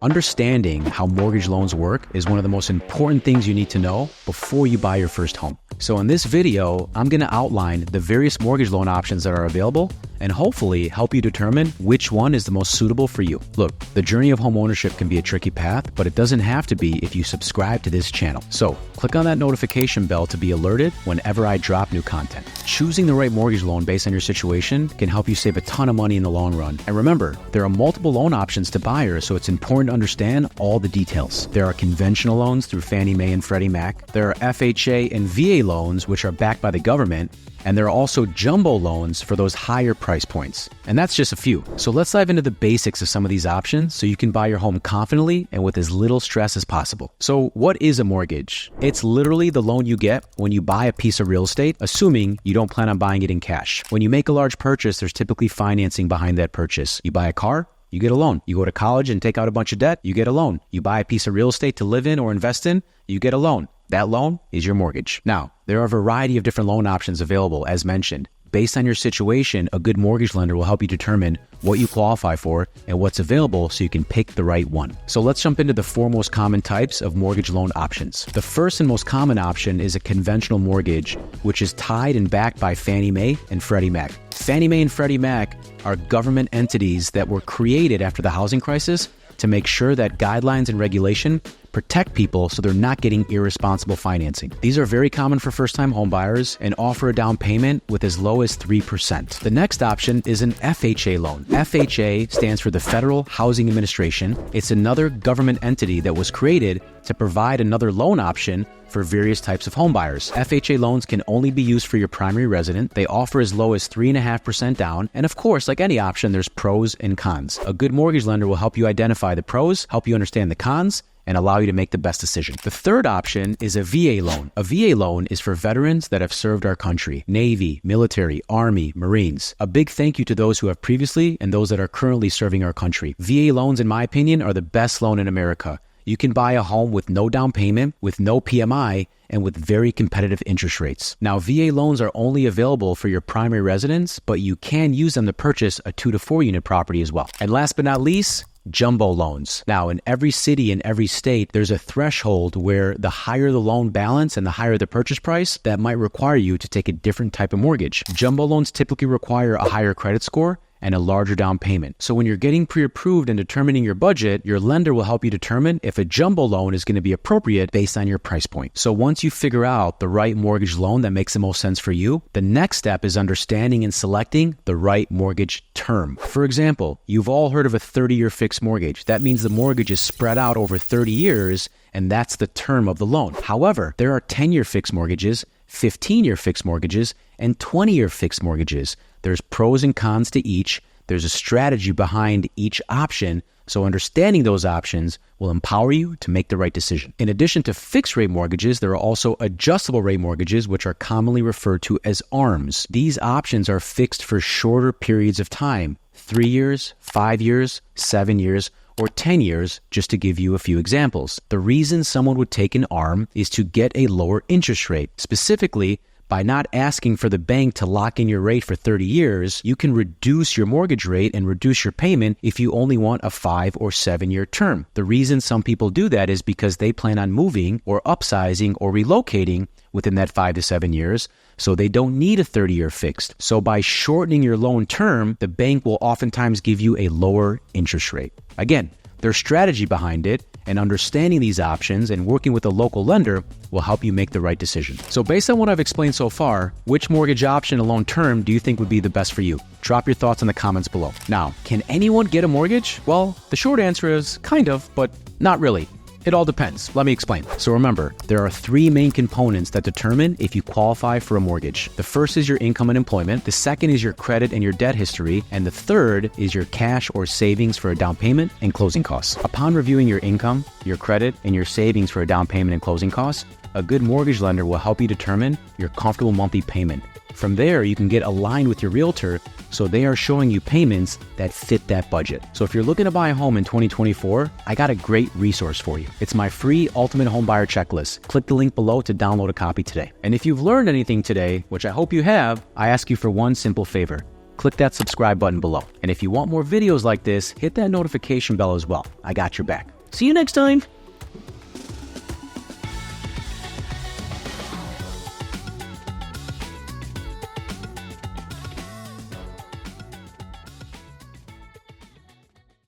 Understanding how mortgage loans work is one of the most important things you need to know before you buy your first home. So in this video, I'm going to outline the various mortgage loan options that are available and hopefully help you determine which one is the most suitable for you. Look, the journey of home ownership can be a tricky path, but it doesn't have to be if you subscribe to this channel. So click on that notification bell to be alerted whenever I drop new content. Choosing the right mortgage loan based on your situation can help you save a ton of money in the long run. And remember, there are multiple loan options to buyers, so it's important to understand all the details. There are conventional loans through Fannie Mae and Freddie Mac. There are FHA and VA loans, which are backed by the government. And there are also jumbo loans for those higher price points. And that's just a few. So let's dive into the basics of some of these options so you can buy your home confidently and with as little stress as possible. So what is a mortgage? It's literally the loan you get when you buy a piece of real estate, assuming you don't plan on buying it in cash. When you make a large purchase, there's typically financing behind that purchase. You buy a car, you get a loan. You go to college and take out a bunch of debt, you get a loan. You buy a piece of real estate to live in or invest in, you get a loan. That loan is your mortgage. Now, there are a variety of different loan options available, as mentioned. Based on your situation, a good mortgage lender will help you determine what you qualify for and what's available so you can pick the right one. So let's jump into the four most common types of mortgage loan options. The first and most common option is a conventional mortgage, which is tied and backed by Fannie Mae and Freddie Mac. Fannie Mae and Freddie Mac are government entities that were created after the housing crisis to make sure that guidelines and regulation protect people so they're not getting irresponsible financing. These are very common for first-time homebuyers and offer a down payment with as low as 3%. The next option is an FHA loan. FHA stands for the Federal Housing Administration. It's another government entity that was created to provide another loan option for various types of homebuyers. FHA loans can only be used for your primary resident. They offer as low as 3.5% down. And of course, like any option, there's pros and cons. A good mortgage lender will help you identify the pros, help you understand the cons, and allow you to make the best decision. The third option is a VA loan. A VA loan is for veterans that have served our country: Navy, military, Army, Marines. A big thank you to those who have previously and those that are currently serving our country. VA loans, in my opinion, are the best loan in America. You can buy a home with no down payment, with no PMI, and with very competitive interest rates. Now, VA loans are only available for your primary residence, but you can use them to purchase a 2 to 4 unit property as well. And last but not least, jumbo loans. Now, in every city and every state, there's a threshold where the higher the loan balance and the higher the purchase price, that might require you to take a different type of mortgage. Jumbo loans typically require a higher credit score and a larger down payment. So when you're getting pre-approved and determining your budget, your lender will help you determine if a jumbo loan is going to be appropriate based on your price point. So once you figure out the right mortgage loan that makes the most sense for you, the next step is understanding and selecting the right mortgage term. For example, you've all heard of a 30-year fixed mortgage. That means the mortgage is spread out over 30 years, and that's the term of the loan. However, there are 10-year fixed mortgages, 15-year fixed mortgages, and 20-year fixed mortgages. There's pros and cons to each. There's a strategy behind each option, so understanding those options will empower you to make the right decision. In addition to fixed rate mortgages, there are also adjustable rate mortgages, which are commonly referred to as ARMs. These options are fixed for shorter periods of time: 3 years, 5 years, 7 years, or 10 years, just to give you a few examples. The reason someone would take an ARM is to get a lower interest rate. Specifically, by not asking for the bank to lock in your rate for 30 years, you can reduce your mortgage rate and reduce your payment if you only want a 5 or 7 year term. The reason some people do that is because they plan on moving or upsizing or relocating within that 5 to 7 years, so they don't need a 30-year fixed. So by shortening your loan term, the bank will oftentimes give you a lower interest rate. Again, there's strategy behind it, and understanding these options and working with a local lender will help you make the right decision. So based on what I've explained so far, which mortgage option and loan term do you think would be the best for you? Drop your thoughts in the comments below. Now, can anyone get a mortgage? Well, the short answer is kind of, but not really. It all depends. Let me explain. So remember, there are 3 main components that determine if you qualify for a mortgage. The first is your income and employment. The second is your credit and your debt history. And the third is your cash or savings for a down payment and closing costs. Upon reviewing your income, your credit, and your savings for a down payment and closing costs, a good mortgage lender will help you determine your comfortable monthly payment. From there, you can get aligned with your realtor so they are showing you payments that fit that budget. So if you're looking to buy a home in 2024, I got a great resource for you. It's my free Ultimate Homebuyer Checklist. Click the link below to download a copy today. And if you've learned anything today, which I hope you have, I ask you for one simple favor. click that subscribe button below. And if you want more videos like this, hit that notification bell as well. I got your back. See you next time.